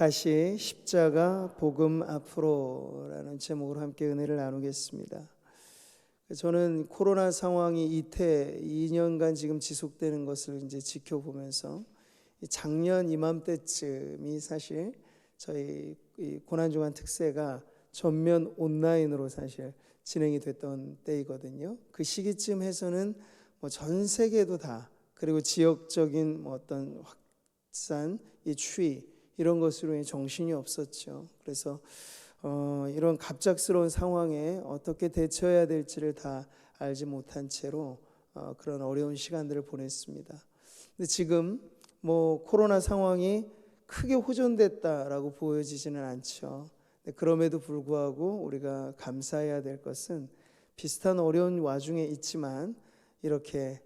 다시 십자가 복음 앞으로라는 제목으로 함께 은혜를 나누겠습니다. 저는 코로나 상황이 이태 2년간 지금 지속되는 것을 이제 지켜보면서 작년 이맘때쯤이 사실 저희 고난주간 특세가 전면 온라인으로 사실 진행이 됐던 때이거든요. 그 시기쯤 해서는 전 세계도 다, 그리고 지역적인 어떤 확산, 이 추이 이런 것으로 정신이 없었죠. 그래서 이런 갑작스러운 상황에 어떻게 대처해야 될지를 다 알지 못한 채로 그런 어려운 시간들을 보냈습니다. 근데 지금 코로나 상황이 크게 호전됐다라고 보여지지는 않죠. 그럼에도 불구하고 우리가 감사해야 될 것은 비슷한 어려운 와중에 있지만 이렇게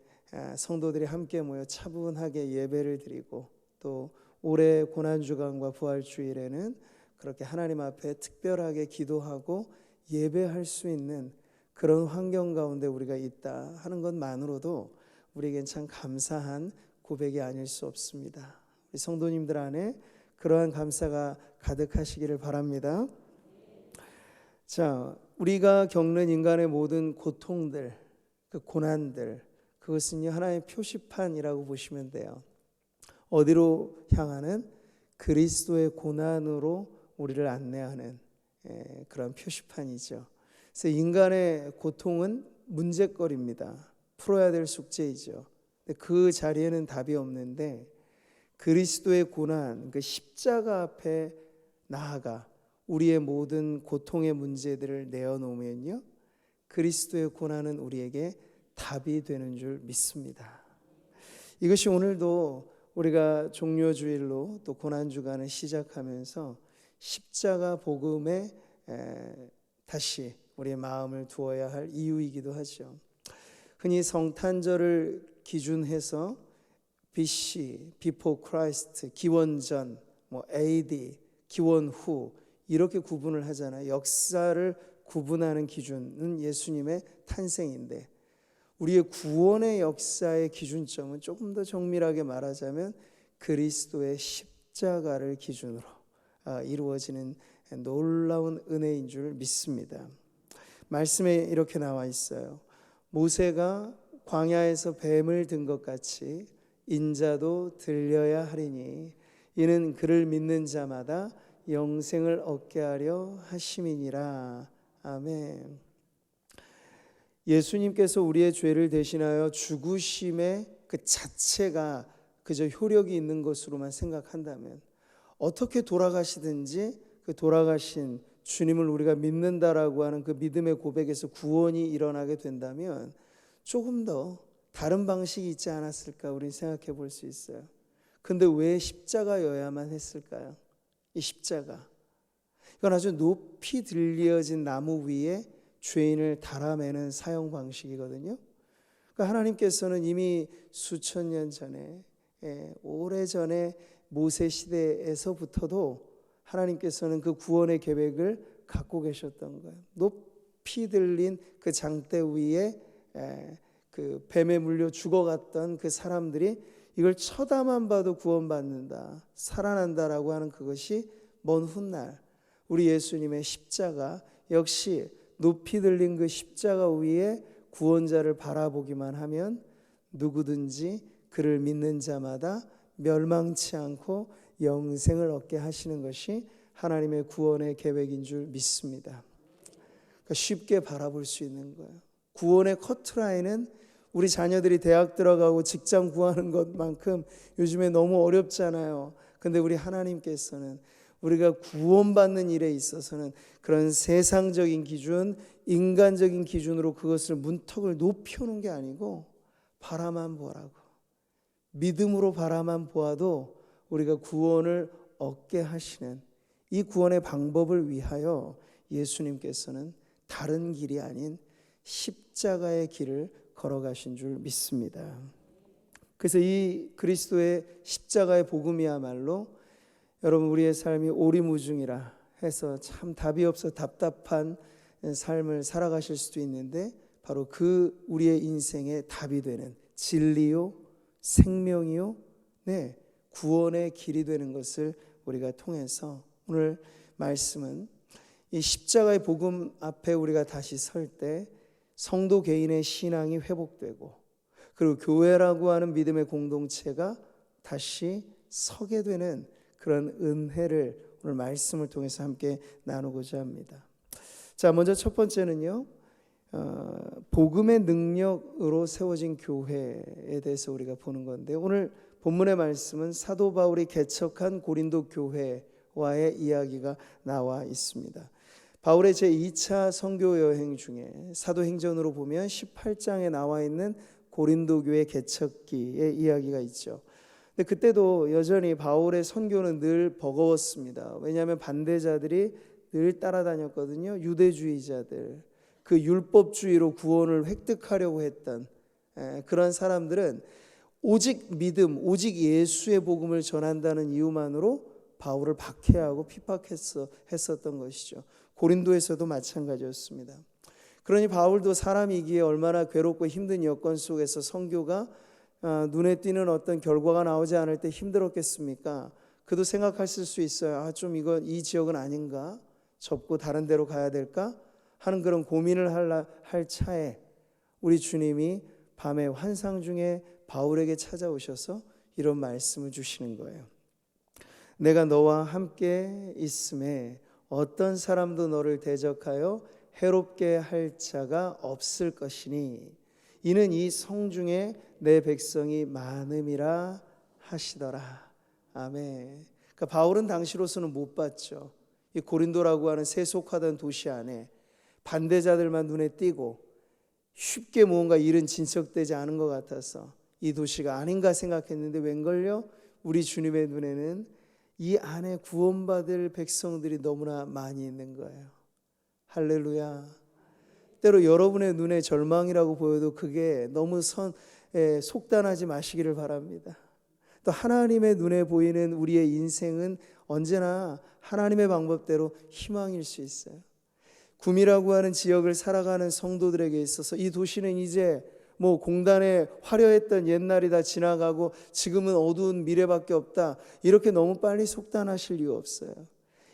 성도들이 함께 모여 차분하게 예배를 드리고, 또 올해 고난주간과 부활주일에는 그렇게 하나님 앞에 특별하게 기도하고 예배할 수 있는 그런 환경 가운데 우리가 있다 하는 것만으로도 우리에겐 참 감사한 고백이 아닐 수 없습니다. 우리 성도님들 안에 그러한 감사가 가득하시기를 바랍니다. 자, 우리가 겪는 인간의 모든 고통들, 그 고난들, 그것은요 하나의 표시판이라고 보시면 돼요. 어디로 향하는? 그리스도의 고난으로 우리를 안내하는 그런 표시판이죠. 그래서 인간의 고통은 문제거리입니다. 풀어야 될 숙제이죠. 그 자리에는 답이 없는데 그리스도의 고난, 그 십자가 앞에 나아가 우리의 모든 고통의 문제들을 내어놓으면요, 그리스도의 고난은 우리에게 답이 되는 줄 믿습니다. 이것이 오늘도 우리가 종료주일로 또 고난주간을 시작하면서 십자가 복음에 다시 우리의 마음을 두어야 할 이유이기도 하죠. 흔히 성탄절을 기준해서 BC, Before Christ, 기원전, AD, 기원 후 이렇게 구분을 하잖아요. 역사를 구분하는 기준은 예수님의 탄생인데, 우리의 구원의 역사의 기준점은 조금 더 정밀하게 말하자면 그리스도의 십자가를 기준으로 이루어지는 놀라운 은혜인 줄 믿습니다. 말씀에 이렇게 나와 있어요. 모세가 광야에서 뱀을 든 것 같이 인자도 들려야 하리니 이는 그를 믿는 자마다 영생을 얻게 하려 하심이니라. 아멘. 예수님께서 우리의 죄를 대신하여 죽으심의 그 자체가 그저 효력이 있는 것으로만 생각한다면, 어떻게 돌아가시든지 그 돌아가신 주님을 우리가 믿는다라고 하는 그 믿음의 고백에서 구원이 일어나게 된다면 조금 더 다른 방식이 있지 않았을까 우리는 생각해 볼 수 있어요. 근데 왜 십자가여야만 했을까요? 이 십자가, 이건 아주 높이 들려진 나무 위에 죄인을 달아매는 사형 방식이거든요. 그러니까 하나님께서는 이미 수천 년 전에, 오래전에 모세 시대에서부터도 하나님께서는 그 구원의 계획을 갖고 계셨던 거예요. 높이 들린 그 장대 위에 그 뱀에 물려 죽어갔던 그 사람들이 이걸 쳐다만 봐도 구원받는다, 살아난다라고 하는 그것이 먼 훗날 우리 예수님의 십자가 역시 높이 들린 그 십자가 위에 구원자를 바라보기만 하면 누구든지 그를 믿는 자마다 멸망치 않고 영생을 얻게 하시는 것이 하나님의 구원의 계획인 줄 믿습니다. 그러니까 쉽게 바라볼 수 있는 거예요. 구원의 커트라인은 우리 자녀들이 대학 들어가고 직장 구하는 것만큼 요즘에 너무 어렵잖아요. 근데 우리 하나님께서는 우리가 구원받는 일에 있어서는 그런 세상적인 기준, 인간적인 기준으로 그것을 문턱을 높여놓은 게 아니고 바라만 보라고, 믿음으로 바라만 보아도 우리가 구원을 얻게 하시는 이 구원의 방법을 위하여 예수님께서는 다른 길이 아닌 십자가의 길을 걸어가신 줄 믿습니다. 그래서 이 그리스도의 십자가의 복음이야말로 여러분 우리의 삶이 오리무중이라 해서 참 답이 없어 답답한 삶을 살아가실 수도 있는데, 바로 그 우리의 인생의 답이 되는 진리요 생명이요 구원의 길이 되는 것을 우리가 통해서 오늘 말씀은 이 십자가의 복음 앞에 우리가 다시 설 때 성도 개인의 신앙이 회복되고, 그리고 교회라고 하는 믿음의 공동체가 다시 서게 되는 그런 은혜를 오늘 말씀을 통해서 함께 나누고자 합니다. 자, 먼저 첫 번째는요, 복음의 능력으로 세워진 교회에 대해서 우리가 보는 건데, 오늘 본문의 말씀은 사도 바울이 개척한 고린도 교회와의 이야기가 나와 있습니다. 바울의 제2차 선교 여행 중에 사도행전으로 보면 18장에 나와 있는 고린도 교회 개척기의 이야기가 있죠. 근데 그때도 여전히 바울의 선교는 늘 버거웠습니다. 왜냐하면 반대자들이 늘 따라다녔거든요. 유대주의자들, 그 율법주의로 구원을 획득하려고 했던 그런 사람들은 오직 믿음, 오직 예수의 복음을 전한다는 이유만으로 바울을 박해하고 핍박했었던 것이죠. 고린도에서도 마찬가지였습니다. 그러니 바울도 사람이기에 얼마나 괴롭고 힘든 여건 속에서 선교가 눈에 띄는 어떤 결과가 나오지 않을 때 힘들었겠습니까? 그도 생각했을 수 있어요. 좀 이 지역은 아닌가? 접고 다른 데로 가야 될까? 하는 그런 고민을 할 차에 우리 주님이 밤에 환상 중에 바울에게 찾아오셔서 이런 말씀을 주시는 거예요. 내가 너와 함께 있음에 어떤 사람도 너를 대적하여 해롭게 할 자가 없을 것이니 이는 이 성중에 내 백성이 많음이라 하시더라. 아멘. 그러니까 바울은 당시로서는 못 봤죠. 이 고린도라고 하는 세속화된 도시 안에 반대자들만 눈에 띄고 쉽게 뭔가 일은 진척되지 않은 것 같아서 이 도시가 아닌가 생각했는데, 웬걸요? 우리 주님의 눈에는 이 안에 구원받을 백성들이 너무나 많이 있는 거예요. 할렐루야. 때로 여러분의 눈에 절망이라고 보여도 그게 너무 속단하지 마시기를 바랍니다. 또 하나님의 눈에 보이는 우리의 인생은 언제나 하나님의 방법대로 희망일 수 있어요. 구미라고 하는 지역을 살아가는 성도들에게 있어서 이 도시는 이제 공단에 화려했던 옛날이 다 지나가고 지금은 어두운 미래밖에 없다, 이렇게 너무 빨리 속단하실 이유 없어요.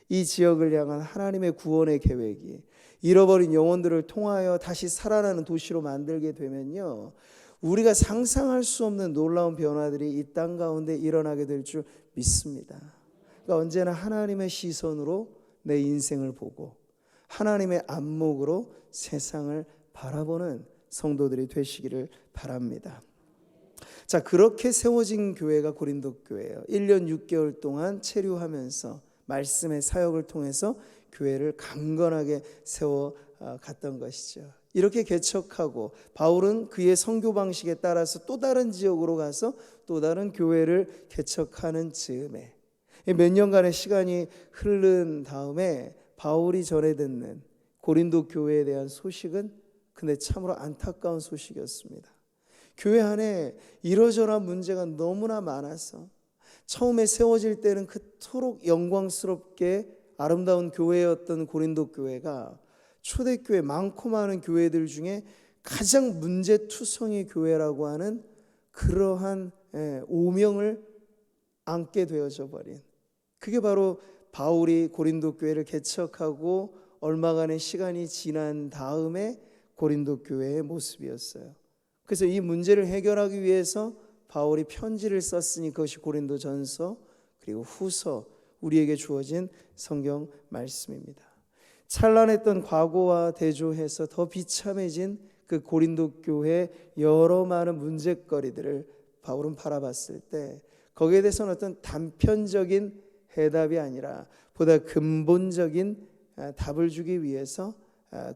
이 지역을 향한 하나님의 구원의 계획이 잃어버린 영혼들을 통하여 다시 살아나는 도시로 만들게 되면요, 우리가 상상할 수 없는 놀라운 변화들이 이 땅 가운데 일어나게 될 줄 믿습니다. 그러니까 언제나 하나님의 시선으로 내 인생을 보고 하나님의 안목으로 세상을 바라보는 성도들이 되시기를 바랍니다. 자, 그렇게 세워진 교회가 고린도 교회예요. 1년 6개월 동안 체류하면서 말씀의 사역을 통해서 교회를 강건하게 세워 갔던 것이죠. 이렇게 개척하고 바울은 그의 선교 방식에 따라서 또 다른 지역으로 가서 또 다른 교회를 개척하는 즈음에 몇 년간의 시간이 흐른 다음에 바울이 전해 듣는 고린도 교회에 대한 소식은 근데 참으로 안타까운 소식이었습니다. 교회 안에 이러저러한 문제가 너무나 많아서 처음에 세워질 때는 그토록 영광스럽게 아름다운 교회였던 고린도 교회가 초대교회, 많고 많은 교회들 중에 가장 문제투성이 교회라고 하는 그러한 오명을 안게 되어져 버린, 그게 바로 바울이 고린도 교회를 개척하고 얼마간의 시간이 지난 다음에 고린도 교회의 모습이었어요. 그래서 이 문제를 해결하기 위해서 바울이 편지를 썼으니 그것이 고린도전서 그리고 후서, 우리에게 주어진 성경 말씀입니다. 찬란했던 과거와 대조해서 더 비참해진 그 고린도 교회의 여러 많은 문제거리들을 바울은 바라봤을 때 거기에 대해서는 어떤 단편적인 해답이 아니라 보다 근본적인 답을 주기 위해서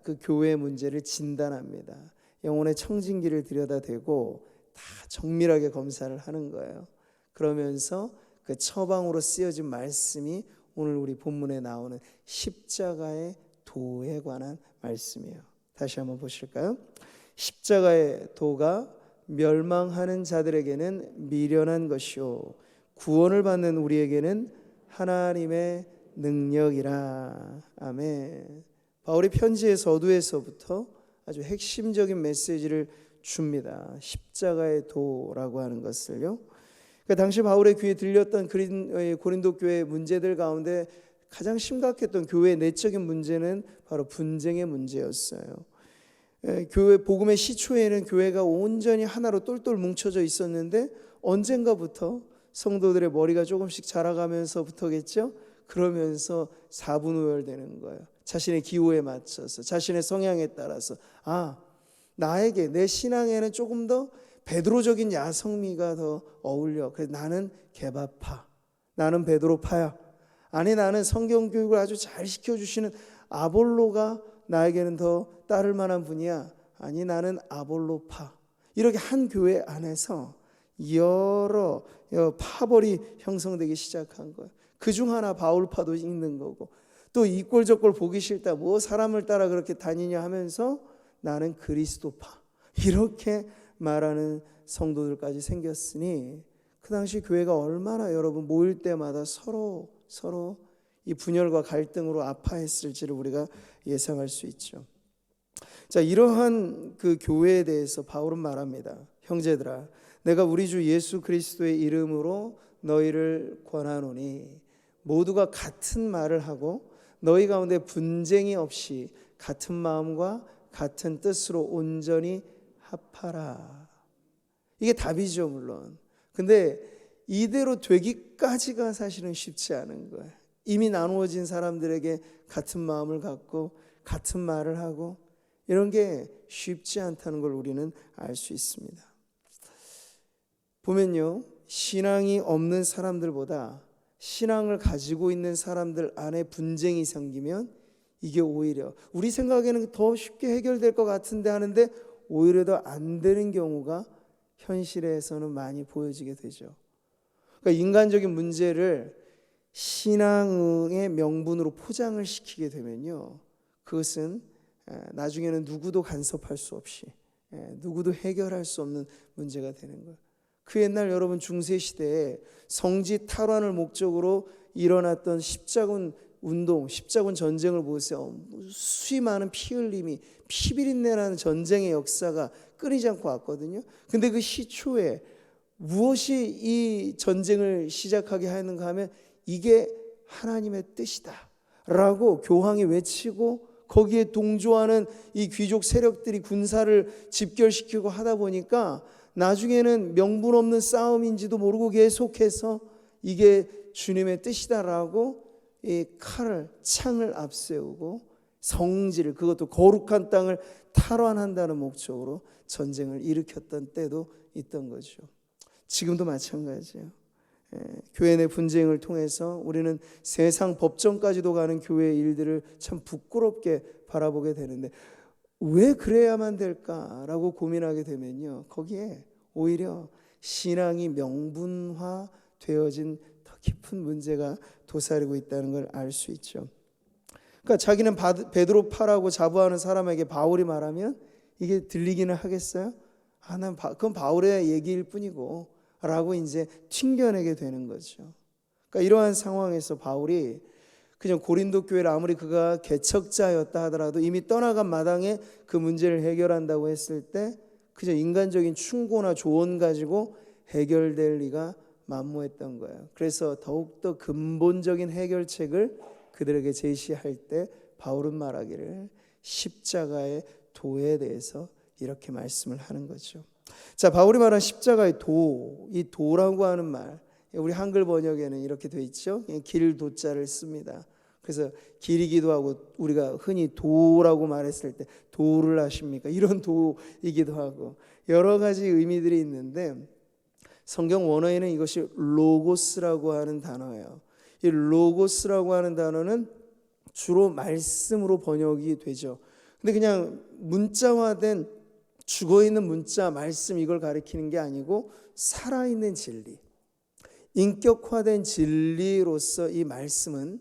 그 교회의 문제를 진단합니다. 영혼의 청진기를 들여다대고 다 정밀하게 검사를 하는 거예요. 그러면서 그 처방으로 쓰여진 말씀이 오늘 우리 본문에 나오는 십자가의 도에 관한 말씀이에요. 다시 한번 보실까요? 십자가의 도가 멸망하는 자들에게는 미련한 것이요 구원을 받는 우리에게는 하나님의 능력이라. 아멘. 바울이 편지의 서두에서부터 아주 핵심적인 메시지를 줍니다. 십자가의 도라고 하는 것을요. 그러니까 당시 바울의 귀에 들렸던 고린도 교회의 문제들 가운데 가장 심각했던 교회의 내적인 문제는 바로 분쟁의 문제였어요. 교회 복음의 시초에는 교회가 온전히 하나로 똘똘 뭉쳐져 있었는데 언젠가부터 성도들의 머리가 조금씩 자라가면서부터겠죠. 그러면서 사분우열되는 거예요. 자신의 기호에 맞춰서, 자신의 성향에 따라서, 나에게, 내 신앙에는 조금 더 베드로적인 야성미가 더 어울려. 그래서 나는 개바파, 나는 베드로파야. 아니, 나는 성경 교육을 아주 잘 시켜주시는 아볼로가 나에게는 더 따를 만한 분이야. 아니, 나는 아볼로파. 이렇게 한 교회 안에서 여러 파벌이 형성되기 시작한 거예요. 그중 하나 바울파도 있는 거고, 또 이 꼴 저 꼴 보기 싫다, 뭐 사람을 따라 그렇게 다니냐 하면서 나는 그리스도파, 이렇게 말하는 성도들까지 생겼으니 그 당시 교회가 얼마나 여러분 모일 때마다 서로 이 분열과 갈등으로 아파했을지를 우리가 예상할 수 있죠. 자, 이러한 그 교회에 대해서 바울은 말합니다. 형제들아, 내가 우리 주 예수 그리스도의 이름으로 너희를 권하노니 모두가 같은 말을 하고 너희 가운데 분쟁이 없이 같은 마음과 같은 뜻으로 온전히 합하라. 이게 답이죠, 물론. 근데 이대로 되기까지가 사실은 쉽지 않은 거예요. 이미 나누어진 사람들에게 같은 마음을 갖고 같은 말을 하고 이런 게 쉽지 않다는 걸 우리는 알 수 있습니다. 보면요, 신앙이 없는 사람들보다 신앙을 가지고 있는 사람들 안에 분쟁이 생기면 이게 오히려 우리 생각에는 더 쉽게 해결될 것 같은데 하는데 오히려 더 안 되는 경우가 현실에서는 많이 보여지게 되죠. 그러니까 인간적인 문제를 신앙의 명분으로 포장을 시키게 되면요, 그것은 나중에는 누구도 간섭할 수 없이, 누구도 해결할 수 없는 문제가 되는 거예요. 그 옛날 여러분 중세시대에 성지 탈환을 목적으로 일어났던 십자군 운동, 십자군 전쟁을 보세요. 수히 많은 피 흘림이, 피비린내나는 전쟁의 역사가 끊이지 않고 왔거든요. 근데 그 시초에 무엇이 이 전쟁을 시작하게 하는가 하면 이게 하나님의 뜻이다 라고 교황이 외치고 거기에 동조하는 이 귀족 세력들이 군사를 집결시키고 하다 보니까 나중에는 명분 없는 싸움인지도 모르고 계속해서 이게 주님의 뜻이다라고 이 칼을, 창을 앞세우고 성지를, 그것도 거룩한 땅을 탈환한다는 목적으로 전쟁을 일으켰던 때도 있던 거죠. 지금도 마찬가지예요. 교회 내 분쟁을 통해서 우리는 세상 법정까지도 가는 교회의 일들을 참 부끄럽게 바라보게 되는데 왜 그래야만 될까라고 고민하게 되면요, 거기에 오히려 신앙이 명분화 되어진 더 깊은 문제가 도사리고 있다는 걸 알 수 있죠. 그러니까 자기는 베드로파라고 자부하는 사람에게 바울이 말하면 이게 들리기는 하겠어요? 그건 바울의 얘기일 뿐이고 라고 이제 튕겨내게 되는 거죠. 그러니까 이러한 상황에서 바울이 그냥 고린도 교회를 아무리 그가 개척자였다 하더라도 이미 떠나간 마당에 그 문제를 해결한다고 했을 때 그저 인간적인 충고나 조언 가지고 해결될 리가 만무했던 거예요. 그래서 더욱더 근본적인 해결책을 그들에게 제시할 때 바울은 말하기를 십자가의 도에 대해서 이렇게 말씀을 하는 거죠. 자, 바울이 말한 십자가의 도, 이 도라고 하는 말, 우리 한글 번역에는 이렇게 돼 있죠. 길 도자를 씁니다. 그래서 길이기도 하고 우리가 흔히 도라고 말했을 때 도를 아십니까? 이런 도이기도 하고 여러 가지 의미들이 있는데 성경 원어에는 이것이 로고스라고 하는 단어예요. 이 로고스라고 하는 단어는 주로 말씀으로 번역이 되죠. 근데 그냥 문자화된 죽어있는 문자, 말씀 이걸 가리키는 게 아니고 살아있는 진리, 인격화된 진리로서 이 말씀은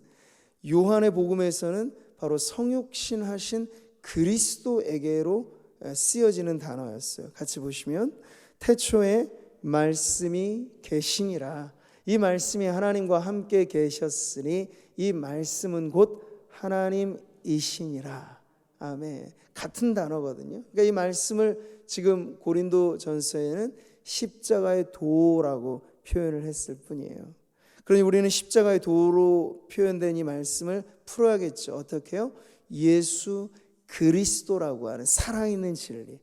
요한의 복음에서는 바로 성육신 하신 그리스도에게로 쓰여지는 단어였어요. 같이 보시면 태초에 말씀이 계시니라. 이 말씀이 하나님과 함께 계셨으니 이 말씀은 곧 하나님이시니라. 아멘. 같은 단어거든요. 그러니까 이 말씀을 지금 고린도 전서에는 십자가의 도라고 표현을 했을 뿐이에요. 그러니 우리는 십자가의 도로 표현된 이 말씀을 풀어야겠죠. 어떻게 해요? 예수 그리스도라고 하는 살아있는 진리,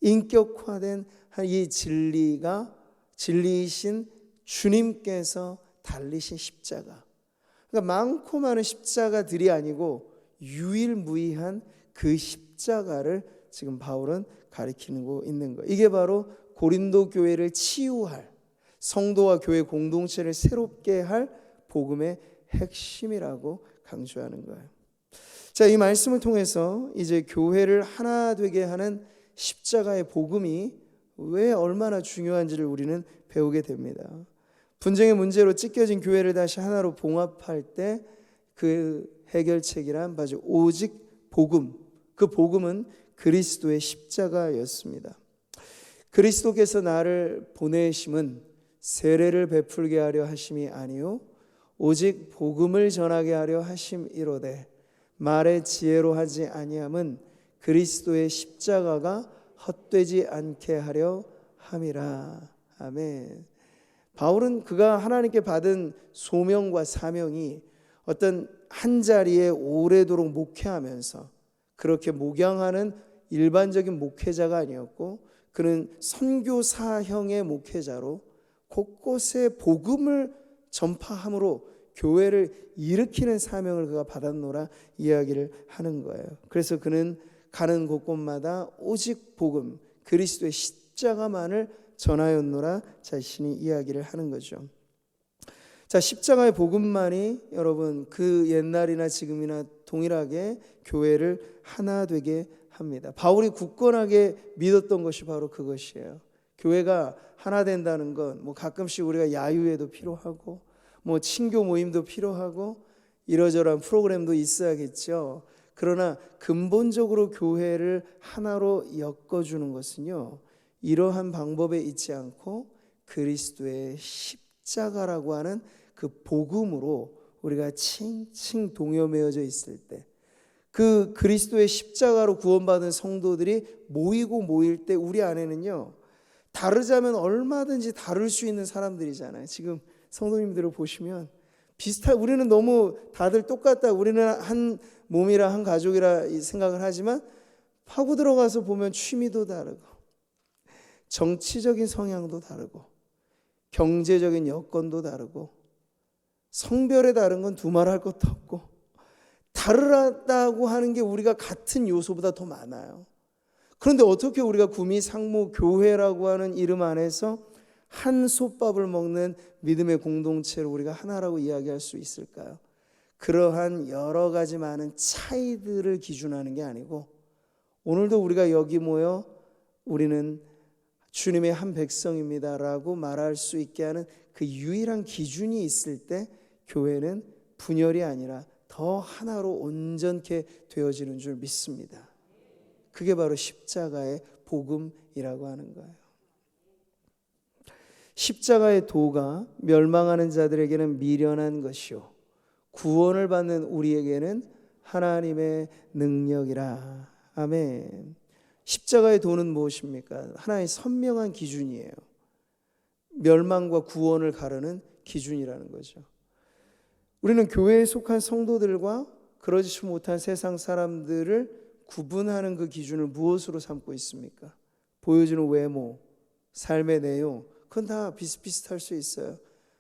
인격화된 이 진리가 진리이신 주님께서 달리신 십자가, 그러니까 많고 많은 십자가들이 아니고 유일무이한 그 십자가를 지금 바울은 가리키고 있는 거예요. 이게 바로 고린도 교회를 치유할, 성도와 교회 공동체를 새롭게 할 복음의 핵심이라고 강조하는 거예요. 자, 이 말씀을 통해서 이제 교회를 하나 되게 하는 십자가의 복음이 왜 얼마나 중요한지를 우리는 배우게 됩니다. 분쟁의 문제로 찢겨진 교회를 다시 하나로 봉합할 때 그 해결책이란 바로 오직 복음, 그 복음은 그리스도의 십자가였습니다. 그리스도께서 나를 보내심은 세례를 베풀게 하려 하심이 아니요 오직 복음을 전하게 하려 하심이로되 말의 지혜로 하지 아니함은 그리스도의 십자가가 헛되지 않게 하려 함이라. 아멘. 바울은 그가 하나님께 받은 소명과 사명이 어떤 한 자리에 오래도록 목회하면서 그렇게 목양하는 일반적인 목회자가 아니었고, 그는 선교사형의 목회자로 곳곳에 복음을 전파함으로 교회를 일으키는 사명을 그가 받았노라 이야기를 하는 거예요. 그래서 그는 가는 곳곳마다 오직 복음, 그리스도의 십자가만을 전하였노라 자신이 이야기를 하는 거죠. 자, 십자가의 복음만이 여러분 그 옛날이나 지금이나 동일하게 교회를 하나 되게 합니다. 바울이 굳건하게 믿었던 것이 바로 그것이에요. 교회가 하나 된다는 건 뭐 가끔씩 우리가 야유회도 필요하고 뭐 친교 모임도 필요하고 이러저러한 프로그램도 있어야겠죠. 그러나 근본적으로 교회를 하나로 엮어주는 것은요, 이러한 방법에 있지 않고 그리스도의 십자가라고 하는 그 복음으로 우리가 칭칭 동여매어져 있을 때, 그 그리스도의 십자가로 구원받은 성도들이 모일 때 우리 안에는요, 다르자면 얼마든지 다를 수 있는 사람들이잖아요. 지금 성도님들을 보시면 우리는 너무 다들 똑같다, 우리는 한 몸이라 한 가족이라 생각을 하지만 파고 들어가서 보면 취미도 다르고 정치적인 성향도 다르고 경제적인 여건도 다르고 성별에 다른 건 두말할 것도 없고 다르다고 하는 게 우리가 같은 요소보다 더 많아요. 그런데 어떻게 우리가 구미 상무 교회라고 하는 이름 안에서 한 솥밥을 먹는 믿음의 공동체를 우리가 하나라고 이야기할 수 있을까요? 그러한 여러 가지 많은 차이들을 기준하는 게 아니고, 오늘도 우리가 여기 모여 우리는 주님의 한 백성입니다라고 말할 수 있게 하는 그 유일한 기준이 있을 때 교회는 분열이 아니라 더 하나로 온전케 되어지는 줄 믿습니다. 그게 바로 십자가의 복음이라고 하는 거예요. 십자가의 도가 멸망하는 자들에게는 미련한 것이요 구원을 받는 우리에게는 하나님의 능력이라. 아멘. 십자가의 도는 무엇입니까? 하나의 선명한 기준이에요. 멸망과 구원을 가르는 기준이라는 거죠. 우리는 교회에 속한 성도들과 그러지 못한 세상 사람들을 구분하는 그 기준을 무엇으로 삼고 있습니까? 보여주는 외모, 삶의 내용, 그건 다 비슷비슷할 수 있어요.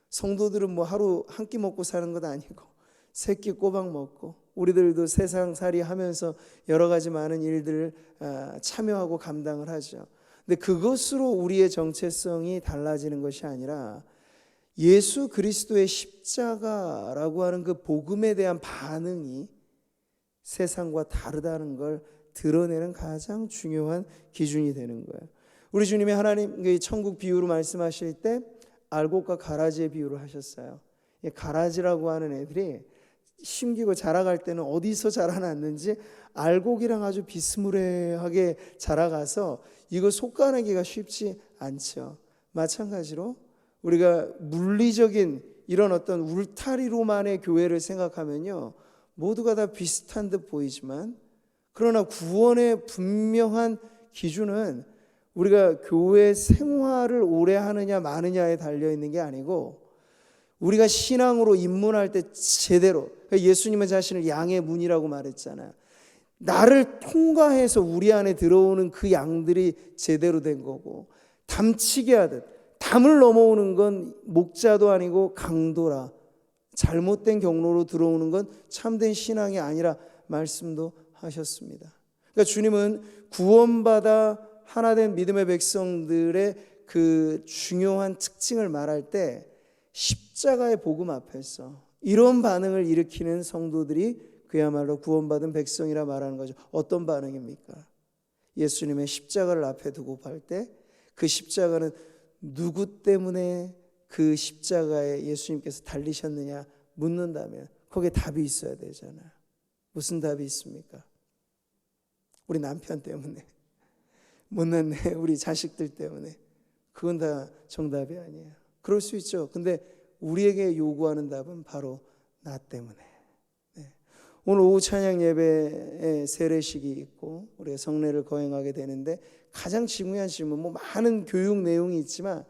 성도들은 뭐 하루 한 끼 먹고 사는 것 아니고 세 끼 꼬박 먹고, 우리들도 세상살이 하면서 여러 가지 많은 일들을 참여하고 감당을 하죠. 근데 그것으로 우리의 정체성이 달라지는 것이 아니라 예수 그리스도의 십자가라고 하는 그 복음에 대한 반응이 세상과 다르다는 걸 드러내는 가장 중요한 기준이 되는 거예요. 우리 주님이 하나님의 천국 비유로 말씀하실 때 알곡과 가라지의 비유를 하셨어요. 가라지라고 하는 애들이 심기고 자라갈 때는 어디서 자라났는지 알곡이랑 아주 비스무리하게 자라가서 이거 솎아내기가 쉽지 않죠. 마찬가지로 우리가 물리적인 이런 어떤 울타리로만의 교회를 생각하면요, 모두가 다 비슷한 듯 보이지만, 그러나 구원의 분명한 기준은 우리가 교회 생활을 오래 하느냐 마느냐에 달려 있는 게 아니고 우리가 신앙으로 입문할 때 제대로, 예수님은 자신을 양의 문이라고 말했잖아요. 나를 통과해서 우리 안에 들어오는 그 양들이 제대로 된 거고, 담치게 하듯 담을 넘어오는 건 목자도 아니고 강도라, 잘못된 경로로 들어오는 건 참된 신앙이 아니라 말씀도 하셨습니다. 그러니까 주님은 구원받아 하나된 믿음의 백성들의 그 중요한 특징을 말할 때 십자가의 복음 앞에서 이런 반응을 일으키는 성도들이 그야말로 구원받은 백성이라 말하는 거죠. 어떤 반응입니까? 예수님의 십자가를 앞에 두고 볼 때 그 십자가는 누구 때문에 그 십자가에 예수님께서 달리셨느냐 묻는다면 거기에 답이 있어야 되잖아요. 무슨 답이 있습니까? 우리 남편 때문에, 못났네 우리 자식들 때문에. 그건 다 정답이 아니에요. 그럴 수 있죠. 근데 우리에게 요구하는 답은 바로 나 때문에. 네. 오늘 오후 찬양 예배에 세례식이 있고 우리가 성례를 거행하게 되는데 가장 중요한 질문, 많은 교육 내용이 있지만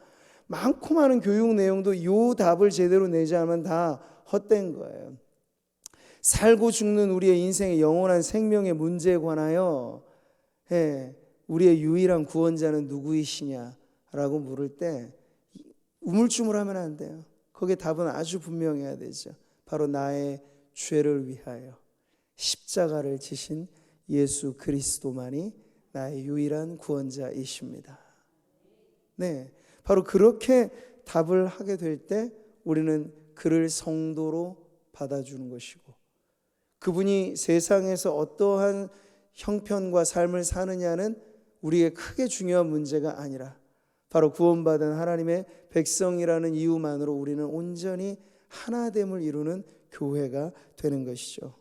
많고 많은 교육 내용도 이 답을 제대로 내지 않으면 다 헛된 거예요. 살고 죽는 우리의 인생의 영원한 생명의 문제에 관하여 우리의 유일한 구원자는 누구이시냐라고 물을 때 우물쭈물하면 안 돼요. 거기에 답은 아주 분명해야 되죠. 바로 나의 죄를 위하여 십자가를 지신 예수 그리스도만이 나의 유일한 구원자이십니다. 네, 바로 그렇게 답을 하게 될 때 우리는 그를 성도로 받아주는 것이고, 그분이 세상에서 어떠한 형편과 삶을 사느냐는 우리의 크게 중요한 문제가 아니라 바로 구원받은 하나님의 백성이라는 이유만으로 우리는 온전히 하나됨을 이루는 교회가 되는 것이죠.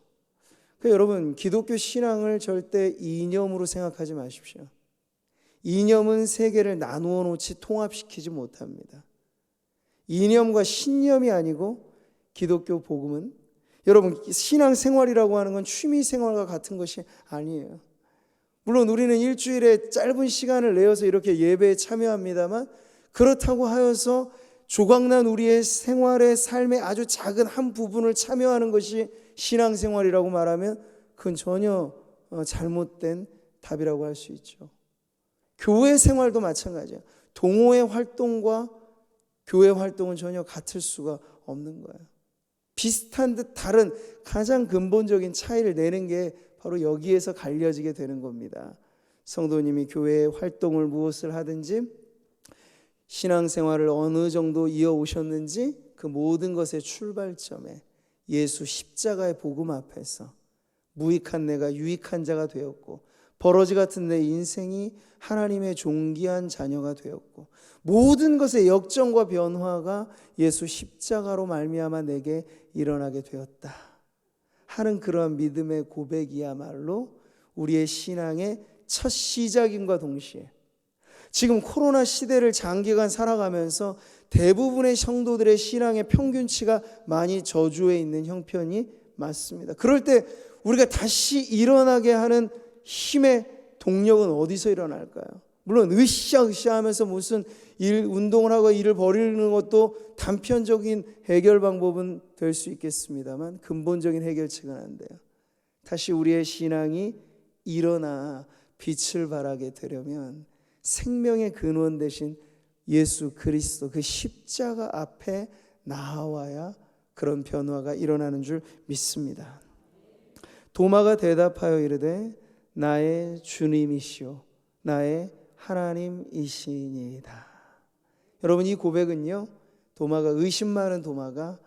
여러분, 기독교 신앙을 절대 이념으로 생각하지 마십시오. 이념은 세계를 나누어 놓지 통합시키지 못합니다. 이념과 신념이 아니고 기독교 복음은, 여러분, 신앙생활이라고 하는 건 취미생활과 같은 것이 아니에요. 물론 우리는 일주일에 짧은 시간을 내어서 이렇게 예배에 참여합니다만, 그렇다고 하여서 조각난 우리의 생활의 삶의 아주 작은 한 부분을 참여하는 것이 신앙생활이라고 말하면 그건 전혀 잘못된 답이라고 할 수 있죠. 교회 생활도 마찬가지예요. 동호회 활동과 교회 활동은 전혀 같을 수가 없는 거예요. 비슷한 듯 다른 가장 근본적인 차이를 내는 게 바로 여기에서 갈려지게 되는 겁니다. 성도님이 교회의 활동을 무엇을 하든지 신앙생활을 어느 정도 이어오셨는지 그 모든 것의 출발점에 예수 십자가의 복음 앞에서 무익한 내가 유익한 자가 되었고, 버러지 같은 내 인생이 하나님의 존귀한 자녀가 되었고, 모든 것의 역정과 변화가 예수 십자가로 말미암아 내게 일어나게 되었다 하는 그러한 믿음의 고백이야말로 우리의 신앙의 첫 시작임과 동시에 지금 코로나 시대를 장기간 살아가면서 대부분의 성도들의 신앙의 평균치가 많이 저조해 있는 형편이 맞습니다. 그럴 때 우리가 다시 일어나게 하는 힘의 동력은 어디서 일어날까요? 물론 으쌰으쌰 하면서 무슨 운동을 하고 일을 벌이는 것도 단편적인 해결 방법은 될 수 있겠습니다만 근본적인 해결책은 안 돼요. 다시 우리의 신앙이 일어나 빛을 발하게 되려면 생명의 근원 되신 예수 그리스도 그 십자가 앞에 나와야 그런 변화가 일어나는 줄 믿습니다. 도마가 대답하여 이르되 나의 주님이시오 나의 하나님이시니이다. 여러분, 이 고백은요, 도마가, 의심 많은 도마가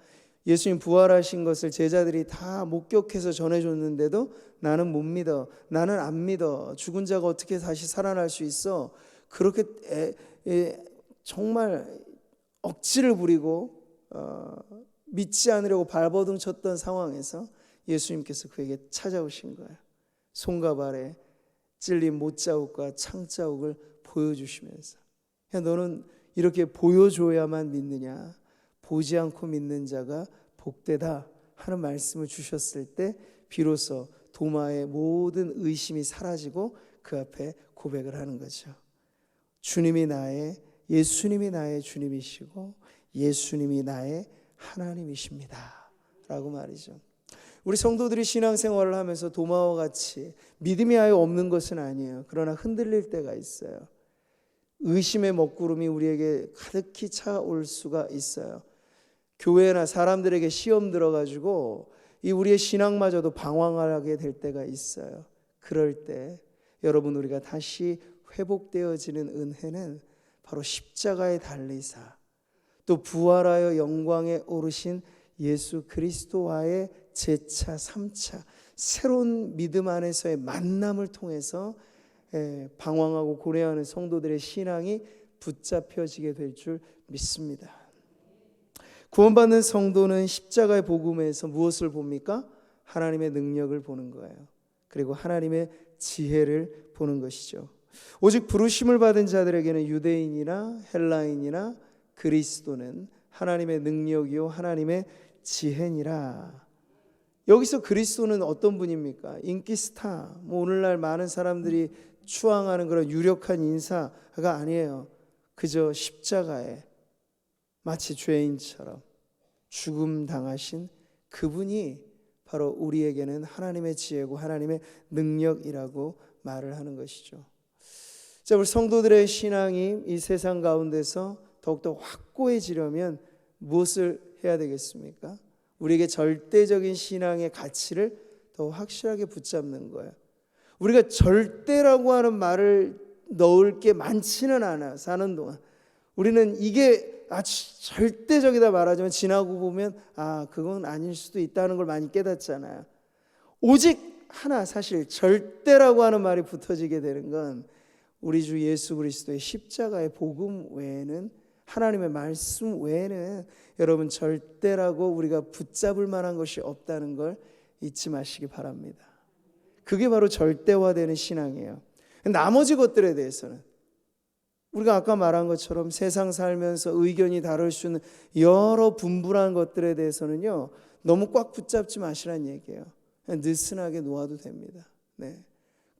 예수님 부활하신 것을 제자들이 다 목격해서 전해줬는데도 나는 못 믿어, 나는 안 믿어, 죽은 자가 어떻게 다시 살아날 수 있어, 그렇게 정말 억지를 부리고 믿지 않으려고 발버둥 쳤던 상황에서 예수님께서 그에게 찾아오신 거예요. 손과 발에 찔린 못자국과 창자국을 보여주시면서, 야, 너는 이렇게 보여줘야만 믿느냐, 보지 않고 믿는 자가 복되다 하는 말씀을 주셨을 때 비로소 도마의 모든 의심이 사라지고 그 앞에 고백을 하는 거죠. 예수님이 나의 주님이시고 예수님이 나의 하나님이십니다 라고 말이죠. 우리 성도들이 신앙생활을 하면서 도마와 같이 믿음이 아예 없는 것은 아니에요. 그러나 흔들릴 때가 있어요. 의심의 먹구름이 우리에게 가득히 차올 수가 있어요. 교회나 사람들에게 시험 들어가지고 이 우리의 신앙마저도 방황하게 될 때가 있어요. 그럴 때 여러분, 우리가 다시 회복되어지는 은혜는 바로 십자가에 달리사 또 부활하여 영광에 오르신 예수 그리스도와의 제차 3차 새로운 믿음 안에서의 만남을 통해서 방황하고 고뇌하는 성도들의 신앙이 붙잡혀지게 될 줄 믿습니다. 구원받는 성도는 십자가의 복음에서 무엇을 봅니까? 하나님의 능력을 보는 거예요. 그리고 하나님의 지혜를 보는 것이죠. 오직 부르심을 받은 자들에게는 유대인이나 헬라인이나 그리스도는 하나님의 능력이요 하나님의 지혜니라. 여기서 그리스도는 어떤 분입니까? 인기 스타, 오늘날 많은 사람들이 추앙하는 그런 유력한 인사가 아니에요. 그저 십자가에 마치 죄인처럼 죽음 당하신 그분이 바로 우리에게는 하나님의 지혜고 하나님의 능력이라고 말을 하는 것이죠. 자, 우리 성도들의 신앙이 이 세상 가운데서 더욱더 확고해지려면 무엇을 해야 되겠습니까? 우리에게 절대적인 신앙의 가치를 더 확실하게 붙잡는 거예요. 우리가 절대라고 하는 말을 넣을 게 많지는 않아요. 사는 동안 우리는 이게 절대적이다 말하지만 지나고 보면 그건 아닐 수도 있다는 걸 많이 깨닫잖아요. 오직 하나, 사실 절대라고 하는 말이 붙어지게 되는 건 우리 주 예수 그리스도의 십자가의 복음 외에는, 하나님의 말씀 외에는 여러분 절대라고 우리가 붙잡을 만한 것이 없다는 걸 잊지 마시기 바랍니다. 그게 바로 절대화되는 신앙이에요. 나머지 것들에 대해서는 우리가 아까 말한 것처럼 세상 살면서 의견이 다를 수 있는 여러 분분한 것들에 대해서는요, 너무 꽉 붙잡지 마시라는 얘기예요. 그냥 느슨하게 놓아도 됩니다. 네.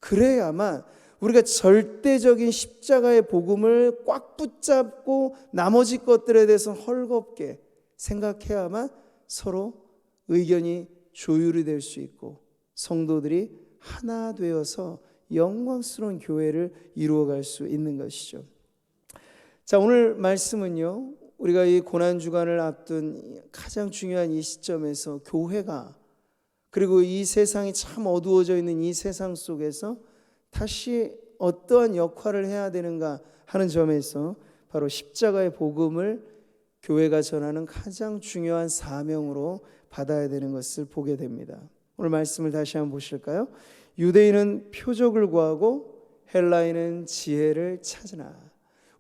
그래야만 우리가 절대적인 십자가의 복음을 꽉 붙잡고 나머지 것들에 대해서 헐겁게 생각해야만 서로 의견이 조율이 될 수 있고 성도들이 하나 되어서 영광스러운 교회를 이루어갈 수 있는 것이죠. 자, 오늘 말씀은요, 우리가 이 고난주간을 앞둔 가장 중요한 이 시점에서 교회가, 그리고 이 세상이 참 어두워져 있는 이 세상 속에서 다시 어떠한 역할을 해야 되는가 하는 점에서 바로 십자가의 복음을 교회가 전하는 가장 중요한 사명으로 받아야 되는 것을 보게 됩니다. 오늘 말씀을 다시 한번 보실까요? 유대인은 표적을 구하고 헬라인은 지혜를 찾으나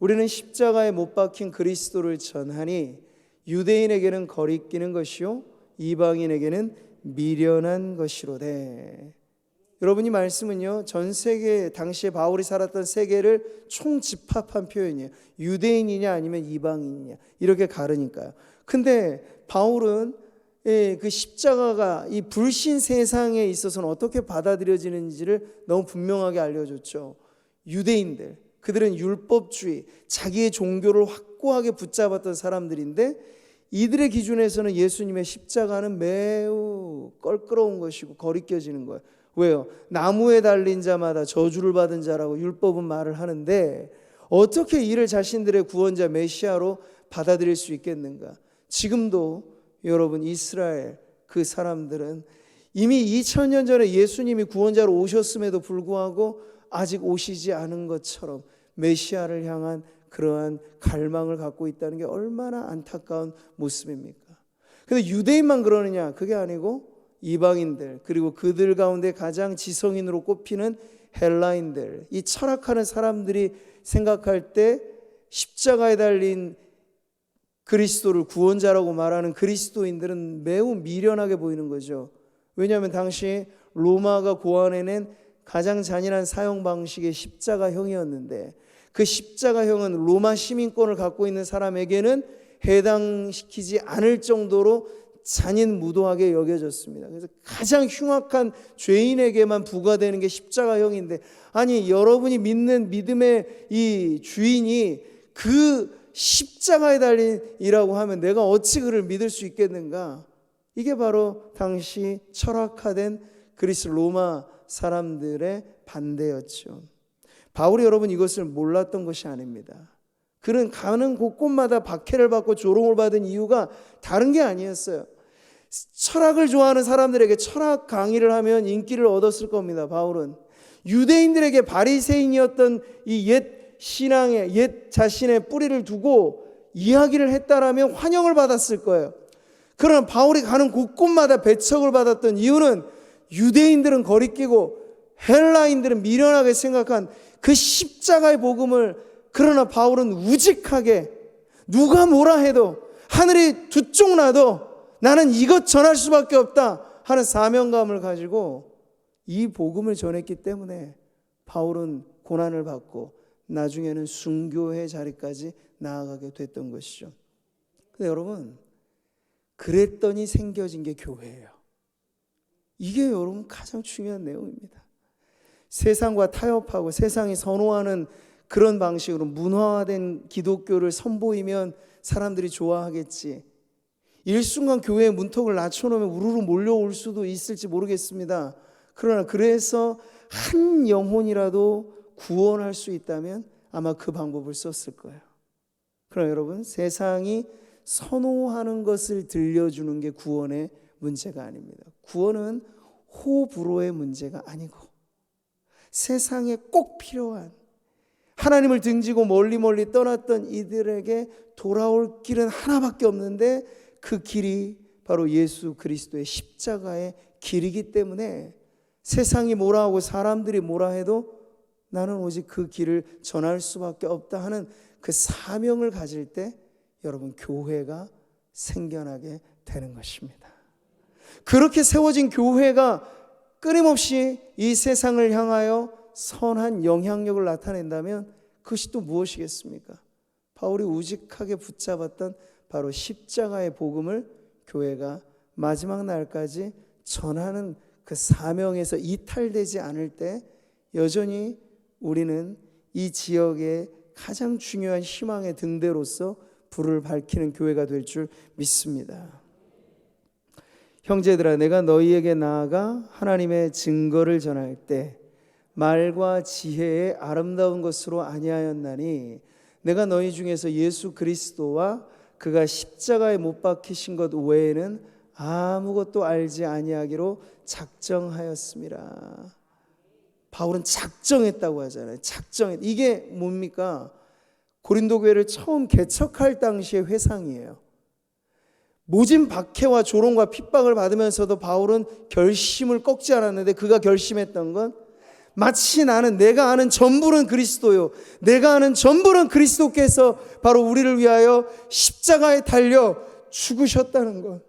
우리는 십자가에 못 박힌 그리스도를 전하니 유대인에게는 거리끼는 것이요 이방인에게는 미련한 것이로되. 여러분, 이 말씀은요, 전 세계 당시에 바울이 살았던 세계를 총집합한 표현이에요. 유대인이냐 아니면 이방인이냐 이렇게 가르니까요. 근데 바울은 그 십자가가 이 불신 세상에 있어서는 어떻게 받아들여지는지를 너무 분명하게 알려줬죠. 유대인들, 그들은 율법주의, 자기의 종교를 확고하게 붙잡았던 사람들인데 이들의 기준에서는 예수님의 십자가는 매우 껄끄러운 것이고 거리껴지는 거예요. 왜요? 나무에 달린 자마다 저주를 받은 자라고 율법은 말을 하는데 어떻게 이를 자신들의 구원자 메시아로 받아들일 수 있겠는가? 지금도 여러분, 이스라엘 그 사람들은 이미 2000년 전에 예수님이 구원자로 오셨음에도 불구하고 아직 오시지 않은 것처럼 메시아를 향한 그러한 갈망을 갖고 있다는 게 얼마나 안타까운 모습입니까? 근데 유대인만 그러느냐? 그게 아니고 이방인들, 그리고 그들 가운데 가장 지성인으로 꼽히는 헬라인들, 이 철학하는 사람들이 생각할 때 십자가에 달린 그리스도를 구원자라고 말하는 그리스도인들은 매우 미련하게 보이는 거죠. 왜냐하면 당시 로마가 고안해낸 가장 잔인한 사형 방식의 십자가형이었는데 그 십자가형은 로마 시민권을 갖고 있는 사람에게는 해당시키지 않을 정도로 잔인무도하게 여겨졌습니다. 그래서 가장 흉악한 죄인에게만 부과되는 게 십자가형인데, 아니 여러분이 믿는 믿음의 이 주인이 그 십자가에 달린 이라고 하면 내가 어찌 그를 믿을 수 있겠는가? 이게 바로 당시 철학화된 그리스 로마 사람들의 반대였죠. 바울이 여러분 이것을 몰랐던 것이 아닙니다. 그는 가는 곳곳마다 박해를 받고 조롱을 받은 이유가 다른 게 아니었어요. 철학을 좋아하는 사람들에게 철학 강의를 하면 인기를 얻었을 겁니다. 바울은 유대인들에게 바리새인이었던 이 옛 신앙의 옛 자신의 뿌리를 두고 이야기를 했다라면 환영을 받았을 거예요. 그러나 바울이 가는 곳곳마다 배척을 받았던 이유는 유대인들은 거리끼고 헬라인들은 미련하게 생각한 그 십자가의 복음을, 그러나 바울은 우직하게 누가 뭐라 해도 하늘이 두 쪽 나도 나는 이것 전할 수밖에 없다 하는 사명감을 가지고 이 복음을 전했기 때문에 바울은 고난을 받고 나중에는 순교의 자리까지 나아가게 됐던 것이죠. 근데 여러분, 그랬더니 생겨진 게 교회예요. 이게 여러분 가장 중요한 내용입니다. 세상과 타협하고 세상이 선호하는 그런 방식으로 문화화된 기독교를 선보이면 사람들이 좋아하겠지. 일순간 교회의 문턱을 낮춰놓으면 우르르 몰려올 수도 있을지 모르겠습니다. 그러나 그래서 한 영혼이라도 구원할 수 있다면 아마 그 방법을 썼을 거예요. 그러나 여러분, 세상이 선호하는 것을 들려주는 게 구원의 문제가 아닙니다. 구원은 호불호의 문제가 아니고 세상에 꼭 필요한, 하나님을 등지고 멀리 떠났던 이들에게 돌아올 길은 하나밖에 없는데 그 길이 바로 예수 그리스도의 십자가의 길이기 때문에 세상이 뭐라 하고 사람들이 뭐라 해도 나는 오직 그 길을 전할 수밖에 없다 하는 그 사명을 가질 때 여러분, 교회가 생겨나게 되는 것입니다. 그렇게 세워진 교회가 끊임없이 이 세상을 향하여 선한 영향력을 나타낸다면 그것이 또 무엇이겠습니까? 바울이 우직하게 붙잡았던 바로 십자가의 복음을 교회가 마지막 날까지 전하는 그 사명에서 이탈되지 않을 때 여전히 우리는 이 지역의 가장 중요한 희망의 등대로서 불을 밝히는 교회가 될 줄 믿습니다. 형제들아, 내가 너희에게 나아가 하나님의 증거를 전할 때 말과 지혜의 아름다운 것으로 아니하였나니 내가 너희 중에서 예수 그리스도와 그가 십자가에 못 박히신 것 외에는 아무것도 알지 아니하기로 작정하였습니다. 바울은 작정했다고 하잖아요. 이게 뭡니까? 고린도 교회를 처음 개척할 당시의 회상이에요. 모진 박해와 조롱과 핍박을 받으면서도 바울은 결심을 꺾지 않았는데, 그가 결심했던 건 마치 내가 아는 전부는 그리스도요, 내가 아는 전부는 그리스도께서 바로 우리를 위하여 십자가에 달려 죽으셨다는 것.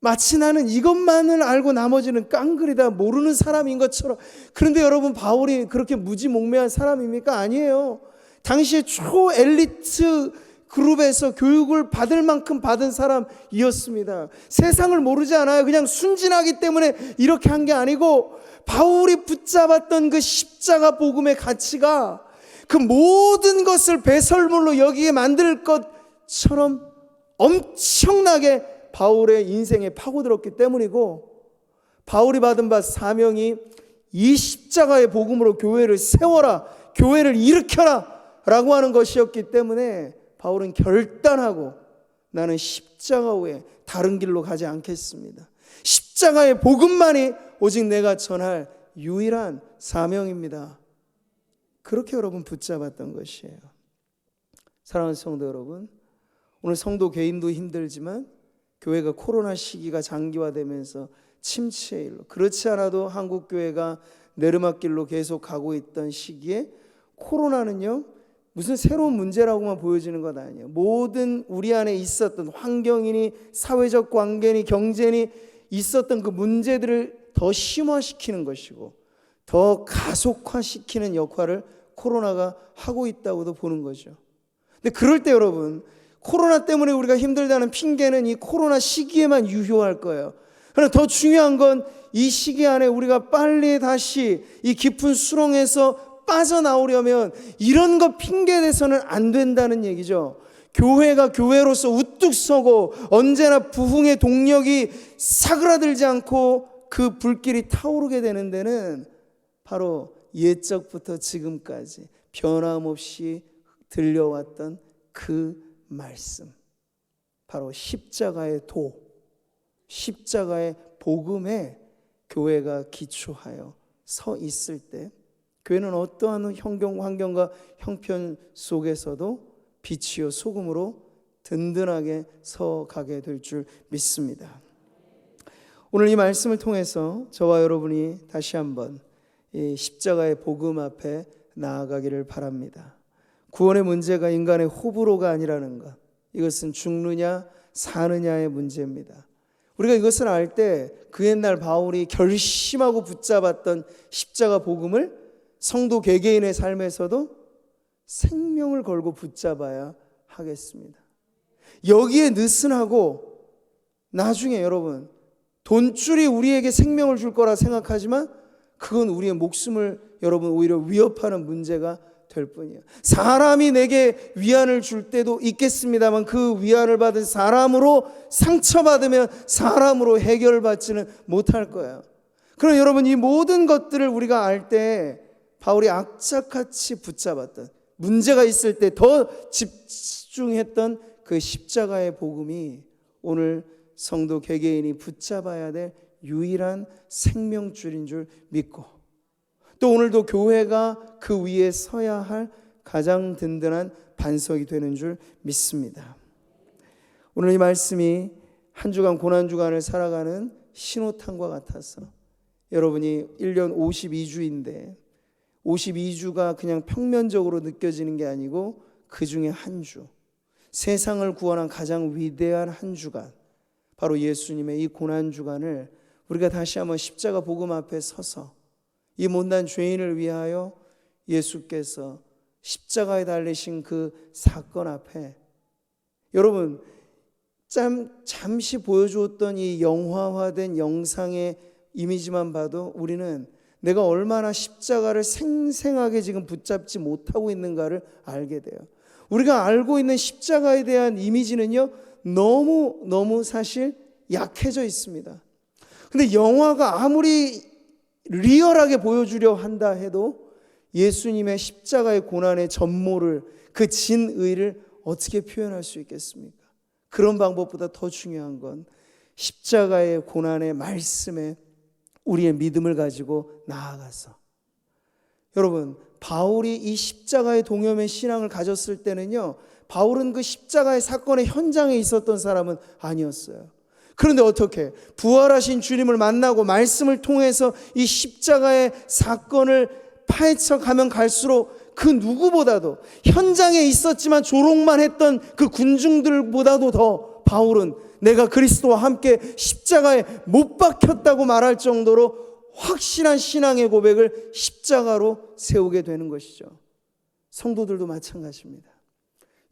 마치 나는 이것만을 알고 나머지는 깡그리다 모르는 사람인 것처럼. 그런데 여러분, 바울이 그렇게 무지몽매한 사람입니까? 아니에요. 당시에 초엘리트 그룹에서 교육을 받을 만큼 받은 사람이었습니다. 세상을 모르지 않아요. 그냥 순진하기 때문에 이렇게 한 게 아니고, 바울이 붙잡았던 그 십자가 복음의 가치가 그 모든 것을 배설물로 여기에 만들 것처럼 엄청나게 바울의 인생에 파고들었기 때문이고, 바울이 받은 바 사명이 이 십자가의 복음으로 교회를 세워라, 교회를 일으켜라 라고 하는 것이었기 때문에 바울은 결단하고 나는 십자가 외에 다른 길로 가지 않겠습니다. 십자가의 복음만이 오직 내가 전할 유일한 사명입니다. 그렇게 여러분 붙잡았던 것이에요. 사랑하는 성도 여러분, 오늘 성도 개인도 힘들지만 교회가 코로나 시기가 장기화되면서 침체의 일로, 그렇지 않아도 한국 교회가 내리막길로 계속 가고 있던 시기에 코로나는요, 무슨 새로운 문제라고만 보여지는 것 아니에요. 모든 우리 안에 있었던 환경이니 사회적 관계니 경제니 있었던 그 문제들을 더 심화시키는 것이고 더 가속화시키는 역할을 코로나가 하고 있다고도 보는 거죠. 근데 그럴 때 여러분, 코로나 때문에 우리가 힘들다는 핑계는 이 코로나 시기에만 유효할 거예요. 그러나 더 중요한 건 이 시기 안에 우리가 빨리 다시 이 깊은 수렁에서 빠져나오려면 이런 거 핑계 대서는 안 된다는 얘기죠. 교회가 교회로서 우뚝 서고 언제나 부흥의 동력이 사그라들지 않고 그 불길이 타오르게 되는 데는 바로 옛적부터 지금까지 변함없이 들려왔던 그 말씀, 바로 십자가의 도, 십자가의 복음에 교회가 기초하여 서 있을 때 교회는 어떠한 환경과 형편 속에서도 빛이요 소금으로 든든하게 서가게 될 줄 믿습니다. 오늘 이 말씀을 통해서 저와 여러분이 다시 한번 이 십자가의 복음 앞에 나아가기를 바랍니다. 구원의 문제가 인간의 호불호가 아니라는 것, 이것은 죽느냐 사느냐의 문제입니다. 우리가 이것을 알 때 그 옛날 바울이 결심하고 붙잡았던 십자가 복음을 성도 개개인의 삶에서도 생명을 걸고 붙잡아야 하겠습니다. 여기에 느슨하고 나중에 여러분 돈줄이 우리에게 생명을 줄 거라 생각하지만 그건 우리의 목숨을 여러분 오히려 위협하는 문제가 될 뿐이에요. 사람이 내게 위안을 줄 때도 있겠습니다만 그 위안을 받은 사람으로 상처받으면 사람으로 해결받지는 못할 거예요. 그럼 여러분 이 모든 것들을 우리가 알 때 바울이 악착같이 붙잡았던, 문제가 있을 때 더 집중했던 그 십자가의 복음이 오늘 성도 개개인이 붙잡아야 될 유일한 생명줄인 줄 믿고, 또 오늘도 교회가 그 위에 서야 할 가장 든든한 반석이 되는 줄 믿습니다. 오늘 이 말씀이 한 주간 고난주간을 살아가는 신호탄과 같아서 여러분이 1년 52주인데 52주가 그냥 평면적으로 느껴지는 게 아니고 그 중에 한 주, 세상을 구원한 가장 위대한 한 주간, 바로 예수님의 이 고난주간을 우리가 다시 한번 십자가 복음 앞에 서서 이 못난 죄인을 위하여 예수께서 십자가에 달리신 그 사건 앞에 여러분 잠시 보여주었던 이 영화화된 영상의 이미지만 봐도 우리는 내가 얼마나 십자가를 생생하게 지금 붙잡지 못하고 있는가를 알게 돼요. 우리가 알고 있는 십자가에 대한 이미지는요 너무 사실 약해져 있습니다. 근데 영화가 아무리 리얼하게 보여주려 한다 해도 예수님의 십자가의 고난의 전모를, 그 진의를 어떻게 표현할 수 있겠습니까? 그런 방법보다 더 중요한 건 십자가의 고난의 말씀에 우리의 믿음을 가지고 나아가서, 여러분 바울이 이 십자가의 동염의 신앙을 가졌을 때는요 바울은 그 십자가의 사건의 현장에 있었던 사람은 아니었어요. 그런데 어떻게 부활하신 주님을 만나고 말씀을 통해서 이 십자가의 사건을 파헤쳐 가면 갈수록 그 누구보다도 현장에 있었지만 조롱만 했던 그 군중들보다도 더 바울은 내가 그리스도와 함께 십자가에 못 박혔다고 말할 정도로 확실한 신앙의 고백을 십자가로 세우게 되는 것이죠. 성도들도 마찬가지입니다.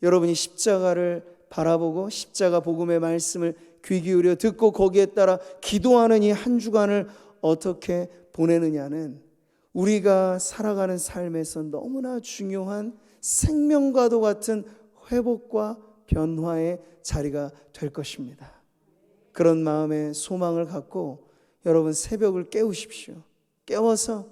여러분이 십자가를 바라보고 십자가 복음의 말씀을 귀 기울여 듣고 거기에 따라 기도하는 이 한 주간을 어떻게 보내느냐는 우리가 살아가는 삶에서 너무나 중요한 생명과도 같은 회복과 변화의 자리가 될 것입니다. 그런 마음의 소망을 갖고 여러분 새벽을 깨우십시오. 깨워서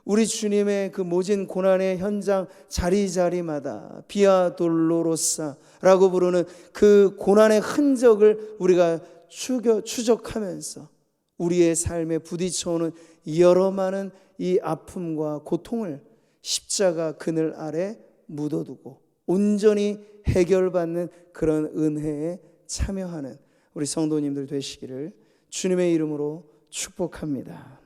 우리 주님의 그 모진 고난의 현장 자리자리마다 비아 돌로로사라고 부르는 그 고난의 흔적을 우리가 추적하면서 우리의 삶에 부딪혀오는 여러 많은 이 아픔과 고통을 십자가 그늘 아래 묻어두고 온전히 해결받는 그런 은혜에 참여하는 우리 성도님들 되시기를 주님의 이름으로 축복합니다.